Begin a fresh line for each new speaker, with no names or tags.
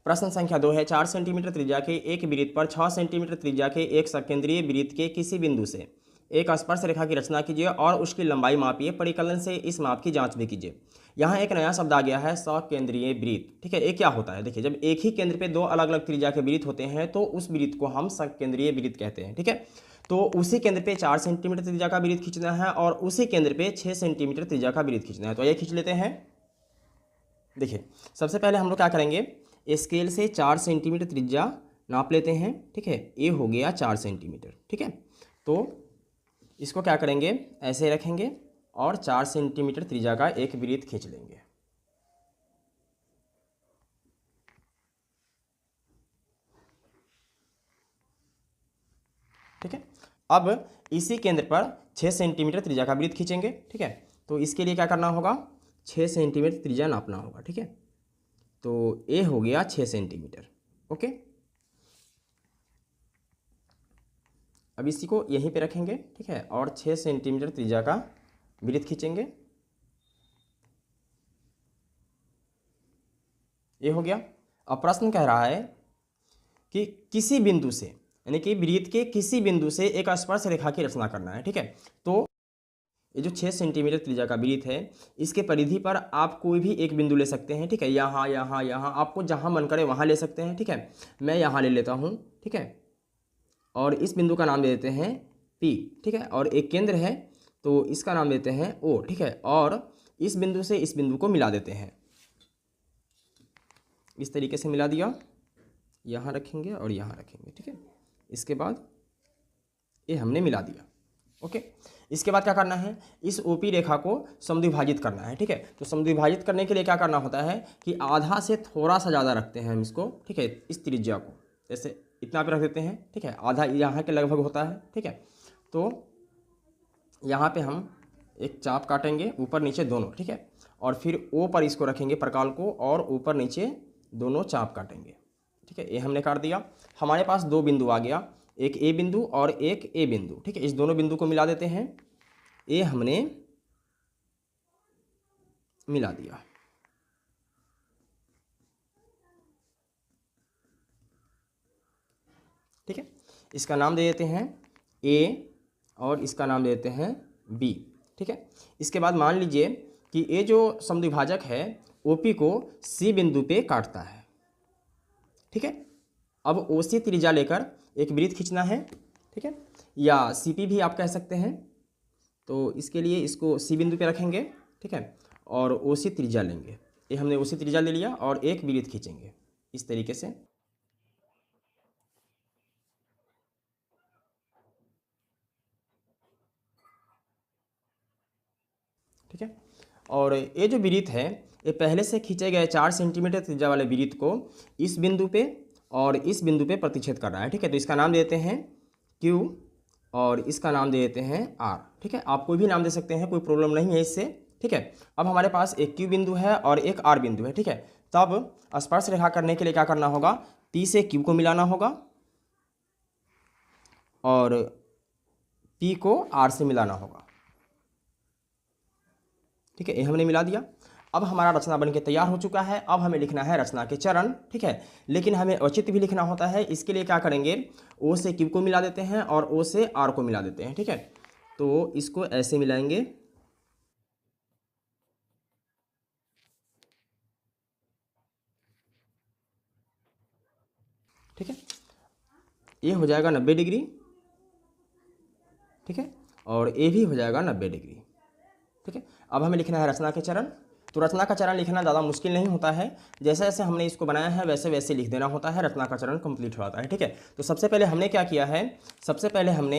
प्रश्न संख्या 2 है 4 सेंटीमीटर त्रिज्या के एक वृत्त पर 6 सेंटीमीटर त्रिज्या के एक सकेंद्रीय वृत्त के किसी बिंदु से एक स्पर्श रेखा की रचना कीजिए और उसकी लंबाई मापिए, परिकलन से इस माप की जांच भी कीजिए। यहाँ एक नया शब्द आ गया है, सकेंद्रीय वृत्त। ठीक है, ये क्या होता है? देखिए, जब एक ही केंद्र पे दो अलग अलग त्रिज्या के वृत्त होते हैं तो उस वृत्त को हम सकेंद्रीय वृत्त कहते हैं। ठीक है, तो उसी केंद्र पे 4 सेंटीमीटर त्रिज्या का वृत्त खींचना है और उसी केंद्र पे 6 सेंटीमीटर त्रिज्या का वृत्त खींचना है। तो ये खींच लेते हैं। देखिए, सबसे पहले हम लोग क्या करेंगे, स्केल से 4 सेंटीमीटर त्रिज्या नाप लेते हैं। ठीक है, ये हो गया 4 सेंटीमीटर। ठीक है, तो इसको क्या करेंगे, ऐसे रखेंगे और 4 सेंटीमीटर त्रिज्या का एक वृत्त खींच लेंगे। ठीक है, अब इसी केंद्र पर 6 सेंटीमीटर त्रिज्या का वृत्त खींचेंगे। ठीक है, तो इसके लिए क्या करना होगा, 6 सेंटीमीटर त्रिज्या नापना होगा। ठीक है, तो ये हो गया 6 सेंटीमीटर। ओके, अब इसी को यहीं पे रखेंगे। ठीक है, और 6 सेंटीमीटर त्रिज्या का वृत्त खींचेंगे। ये हो गया। अब प्रश्न कह रहा है कि किसी बिंदु से, यानी कि वृत्त के किसी बिंदु से एक स्पर्श रेखा की रचना करना है। ठीक है, तो ये जो 6 सेंटीमीटर त्रिज्या का वृत्त है, इसके परिधि पर आप कोई भी एक बिंदु ले सकते हैं। ठीक है, यहाँ यहाँ यहाँ, आपको जहाँ मन करे वहाँ ले सकते हैं। ठीक है, मैं यहाँ ले लेता हूँ। ठीक है, और इस बिंदु का नाम दे देते हैं P। ठीक है, और एक केंद्र है तो इसका नाम देते हैं O। ठीक है, और इस बिंदु से इस बिंदु को मिला देते हैं। इस तरीके से मिला दिया, यहाँ रखेंगे और यहाँ रखेंगे। ठीक है, इसके बाद ये हमने मिला दिया। ओके, इसके बाद क्या करना है, इस OP रेखा को समद्विभाजित करना है। ठीक है, तो समद्विभाजित करने के लिए क्या करना होता है कि आधा से थोड़ा सा ज़्यादा रखते हैं हम इसको। ठीक है, इस त्रिज्या को जैसे इतना पे रख देते हैं। ठीक है, आधा यहाँ के लगभग होता है। ठीक है, तो यहाँ पे हम एक चाप काटेंगे, ऊपर नीचे दोनों। ठीक है, और फिर O पर इसको रखेंगे प्रकाल को, और ऊपर नीचे दोनों चाप काटेंगे। ठीक है, ये हमने काट दिया। हमारे पास दो बिंदु आ गया, एक A बिंदु और एक A बिंदु। ठीक है, इस दोनों बिंदु को मिला देते हैं। ये हमने मिला दिया। ठीक है, इसका नाम दे देते हैं A और इसका नाम दे देते हैं B। ठीक है, इसके बाद मान लीजिए कि ये जो समद्विभाजक है OP को C बिंदु पे काटता है। ठीक है, अब OC त्रिज्या लेकर एक वृत्त खींचना है। ठीक है, या CP भी आप कह सकते हैं। तो इसके लिए इसको C बिंदु पे रखेंगे। ठीक है, और OC त्रिज्या लेंगे। ये हमने OC त्रिज्या ले लिया और एक वृत्त खींचेंगे इस तरीके से। ठीक है, और ये जो वृत्त है ये पहले से खींचे गए 4 सेंटीमीटर त्रिज्या वाले वृत्त को इस बिंदु पे और इस बिंदु पे प्रतिच्छेद कर रहा है। ठीक है, तो इसका नाम देते हैं Q और इसका नाम दे देते हैं R। ठीक है, आप कोई भी नाम दे सकते हैं, कोई प्रॉब्लम नहीं है इससे। ठीक है, अब हमारे पास एक Q बिंदु है और एक R बिंदु है। ठीक है, तब स्पर्श रेखा करने के लिए क्या करना होगा, P से Q को मिलाना होगा और P को R से मिलाना होगा। ठीक है, ये हमने मिला दिया। अब हमारा रचना बनके तैयार हो चुका है। अब हमें लिखना है रचना के चरण। ठीक है, लेकिन हमें औचित्य भी लिखना होता है। इसके लिए क्या करेंगे, O से Q को मिला देते हैं और O से R को मिला देते हैं। ठीक है, तो इसको ऐसे मिलाएंगे। ठीक है, ये हो जाएगा 90 डिग्री। ठीक है, और ये भी हो जाएगा 90 डिग्री। ठीक है, अब हमें लिखना है रचना के चरण। तो रचना का चरण लिखना ज़्यादा मुश्किल नहीं होता है, जैसे जैसे हमने इसको बनाया है वैसे वैसे लिख देना होता है, रचना का चरण कंप्लीट हो जाता है। ठीक है, तो सबसे पहले हमने क्या किया है, सबसे पहले हमने